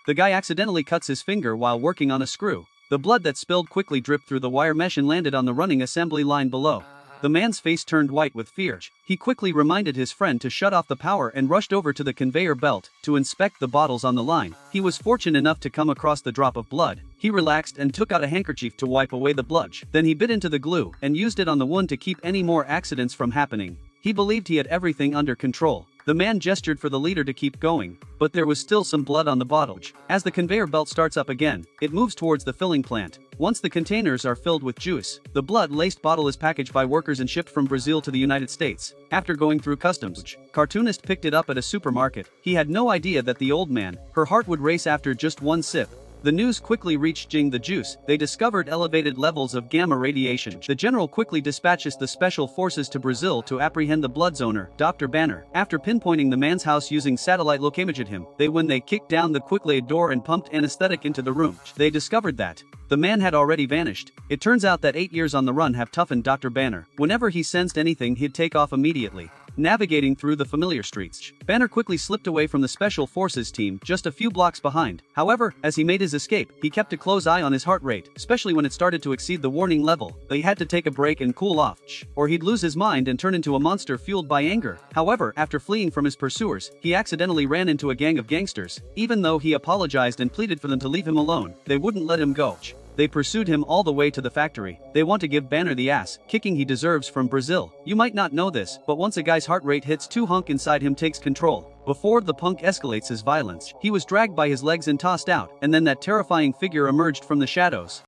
The guy accidentally cuts his finger while working on a screw. The blood that spilled quickly dripped through the wire mesh and landed on the running assembly line below. The man's face turned white with fear. He quickly reminded his friend to shut off the power and rushed over to the conveyor belt to inspect the bottles on the line. He was fortunate enough to come across the drop of blood. He relaxed and took out a handkerchief to wipe away the blood. Then he bit into the glue and used it on the wound to keep any more accidents from happening. He believed he had everything under control. The man gestured for the leader to keep going, but there was still some blood on the bottle. As the conveyor belt starts up again, it moves towards the filling plant. Once the containers are filled with juice, the blood-laced bottle is packaged by workers and shipped from Brazil to the United States. After going through customs, cartoonist picked it up at a supermarket. He had no idea that the old man, her heart would race after just one sip. The news quickly reached Jing the Juice. They discovered elevated levels of gamma radiation. The general quickly dispatches the special forces to Brazil to apprehend the blood's owner, Dr. Banner. After pinpointing the man's house using satellite located him, when they kicked down the quickly door and pumped anesthetic into the room, they discovered that the man had already vanished. It turns out that 8 years on the run have toughened Dr. Banner. Whenever he sensed anything, he'd take off immediately, navigating through the familiar streets. Banner quickly slipped away from the special forces team just a few blocks behind. However, as he made his escape, he kept a close eye on his heart rate, especially when it started to exceed the warning level. They had to take a break and cool off, or he'd lose his mind and turn into a monster fueled by anger. However, after fleeing from his pursuers, he accidentally ran into a gang of gangsters. Even though he apologized and pleaded for them to leave him alone, they wouldn't let him go. They pursued him all the way to the factory. They want to give Banner the ass kicking he deserves from Brazil. You might not know this, but once a guy's heart rate hits 2, hunk inside him takes control. Before the punk escalates his violence, he was dragged by his legs and tossed out, and then that terrifying figure emerged from the shadows.